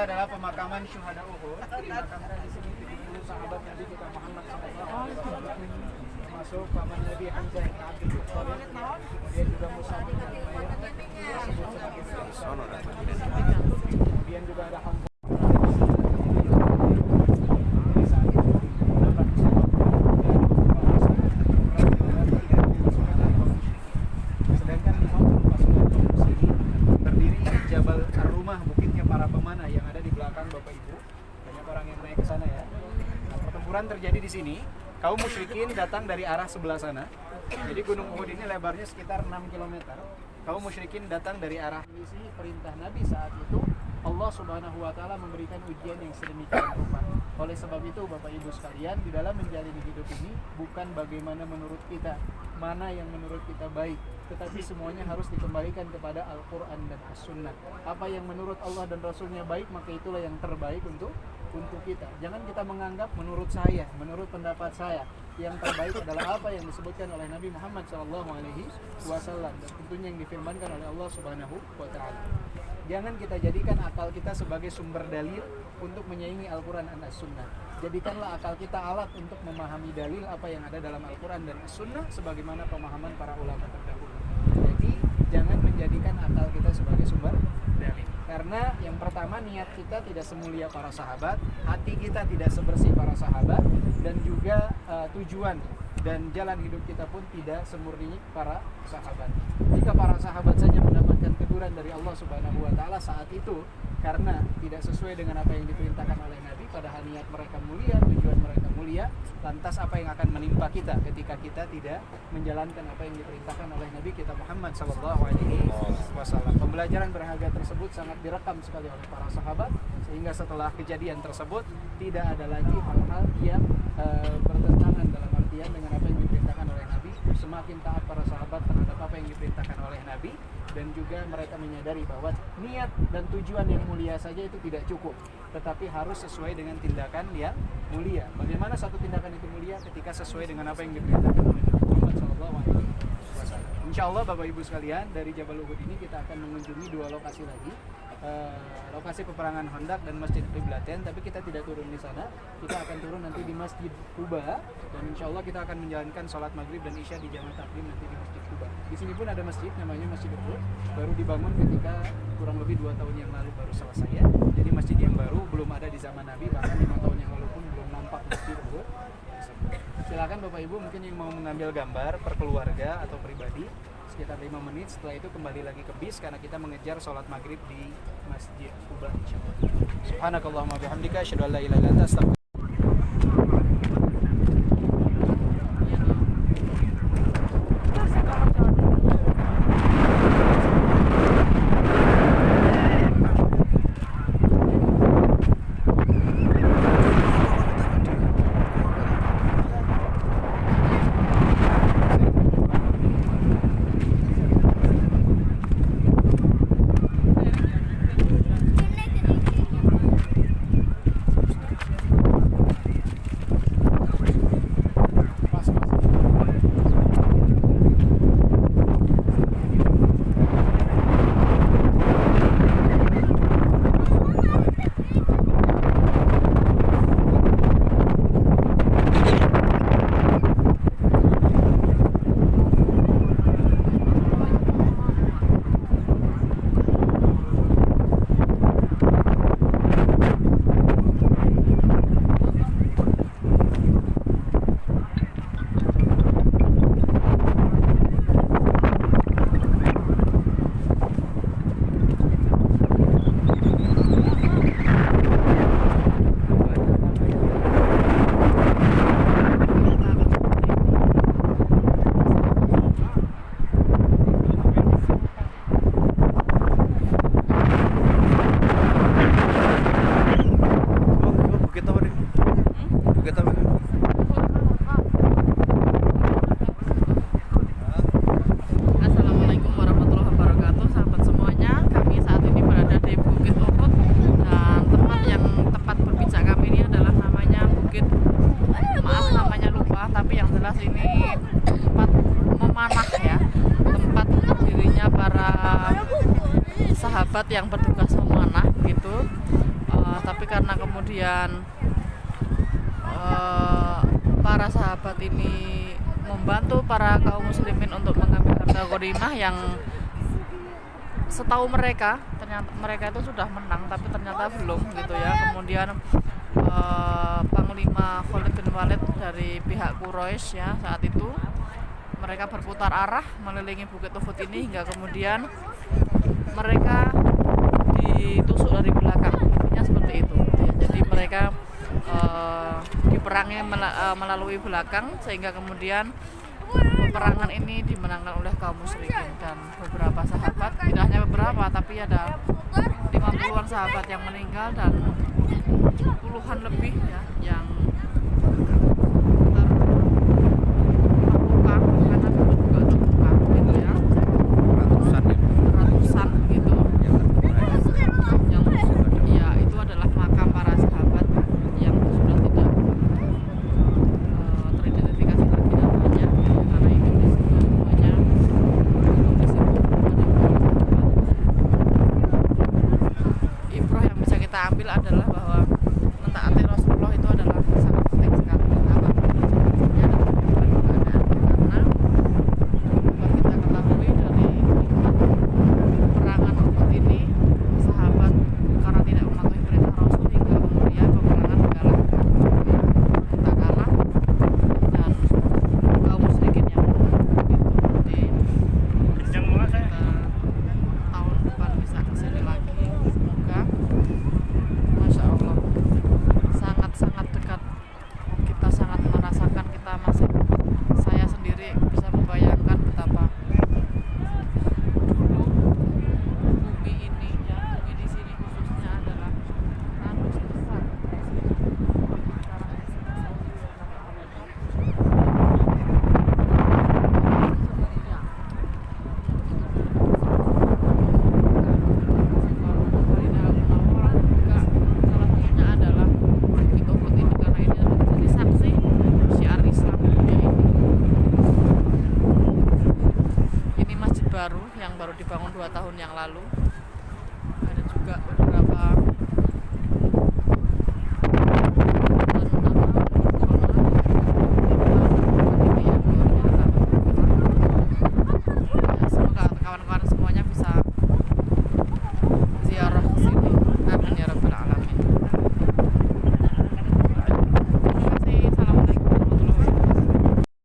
adalah pemakaman syuhada Uhud. Dimakamkan di sini 70 sahabat Nabi kita Muhammad SAW, termasuk paman Nabi Hamzah bin Abdul Muttalib, kemudian juga Mus'ab bin Umair disebut sebagai Sayyid. Kemudian juga ada Hamzah. Sedangkan di pasukan kaum muslimin terdiri Jabal Ar-Rumah, bukitnya para pemanah yang ada di belakang Bapak Ibu. Banyak orang yang naik ke sana ya. Nah, pertempuran terjadi di sini. Kaum musyrikin datang dari arah sebelah sana. Jadi Gunung Uhud ini lebarnya sekitar 6 km. Kaum musyrikin datang dari arah misi perintah Nabi saat itu. Allah Subhanahu wa taala memberikan ujian yang sedemikian rupa. Oleh sebab itu Bapak Ibu sekalian, di dalam menjalani hidup ini bukan bagaimana menurut kita, mana yang menurut kita baik, tetapi semuanya harus dikembalikan kepada Al-Quran dan As-Sunnah. Apa yang menurut Allah dan Rasulnya baik, maka itulah yang terbaik untuk kita. Jangan kita menganggap menurut saya, menurut pendapat saya, yang terbaik adalah apa yang disebutkan oleh Nabi Muhammad SAW dan tentunya yang difirmankan oleh Allah Subhanahu wa taala. Jangan kita jadikan akal kita sebagai sumber dalil untuk menyaingi Al-Quran dan As-Sunnah. Jadikanlah akal kita alat untuk memahami dalil apa yang ada dalam Al-Quran dan As-Sunnah sebagaimana pemahaman para ulama terdahulu. Jadi jangan menjadikan akal kita sebagai sumber dalil. Karena yang pertama, niat kita tidak semulia para sahabat, hati kita tidak sebersih para sahabat, dan juga tujuan dan jalan hidup kita pun tidak semurni para sahabat. Jika para sahabat saja mendapatkan teguran dari Allah Subhanahu wa taala saat itu karena tidak sesuai dengan apa yang diperintahkan oleh Nabi, padahal niat mereka mulia, tujuan mereka mulia, lantas apa yang akan menimpa kita ketika kita tidak menjalankan apa yang diperintahkan oleh Nabi kita Muhammad sallallahu alaihi wasallam. Pembelajaran berharga tersebut sangat direkam sekali oleh para sahabat, sehingga setelah kejadian tersebut tidak ada lagi hal-hal yang bertentangan dalam artian dengan apa yang diperintahkan oleh Nabi. Semakin taat para sahabat terhadap apa yang diperintahkan oleh Nabi, dan juga mereka menyadari bahwa niat dan tujuan yang mulia saja itu tidak cukup, tetapi harus sesuai dengan tindakan yang mulia. Bagaimana satu tindakan itu mulia? Ketika sesuai dengan apa yang diperintahkan oleh Nabi Muhammad SAW. Insya Allah Bapak Ibu sekalian, dari Jabal Uhud ini kita akan mengunjungi 2 lokasi lagi. Lokasi peperangan Khandaq dan Masjid Qiblatain, tapi kita tidak turun di sana. Kita akan turun nanti di Masjid Quba, dan insya Allah kita akan menjalankan sholat maghrib dan isya di Jamaah Taklim nanti di Masjid Quba. Di sini pun ada masjid namanya Masjid Uhud, baru dibangun ketika kurang lebih 2 tahun yang lalu baru selesai ya. Jadi masjid yang baru, belum ada di zaman Nabi, bahkan 5 tahun yang lalu pun belum nampak Masjid Uhud. Silakan Bapak Ibu mungkin yang mau mengambil gambar per keluarga atau pribadi sekitar 5 menit, setelah itu kembali lagi ke bis karena kita mengejar sholat maghrib di Masjid Quba insyaallah. Subhanakallahumma bihamdika asyhadu an la ilaha illa anta astaghfiruka. sahabat yang bertugas memanah gitu. tapi karena kemudian para sahabat ini membantu para kaum muslimin untuk mengambil harta ghanimah yang setahu mereka ternyata mereka itu sudah menang, tapi ternyata belum gitu ya. Kemudian Panglima Khalid bin Walid dari pihak Quraisy ya saat itu mereka berputar arah mengelilingi Bukit Uhud ini hingga kemudian mereka ditusuk dari belakang, intinya seperti itu ya. Jadi mereka diperangi melalui belakang sehingga kemudian peperangan ini dimenangkan oleh kaum musyrikin dan beberapa sahabat, tidak hanya beberapa tapi ada 50-an sahabat yang meninggal dan puluhan lebih ya yang terluka karena juga terluka gitu ya, ratusan gitu yang ya itu adalah makam para sahabat yang sudah tidak teridentifikasi lagi namanya karena ini semuanya ibrah yang bisa kita ambil adalah bahwa mentaati Rasulullah itu adalah sangat penting sekali. Kenapa? Ya, karena kita ketahui dari peperangan Uhud ini sahabat karena tidak mematuhi perintah Rasul hingga kemudian peperangan digalakkan, kita kalah dan kaum musyrikin yang itu. Jadi kita tahun depan bisa kesini lagi, semoga Masya Allah sangat-sangat dekat, kita sangat merasakan, kita masih, saya sendiri bisa membayangkan betapa bumi ini ya, bumi di sini khususnya adalah tandus besar. Baru yang baru dibangun 2 tahun yang lalu, ada juga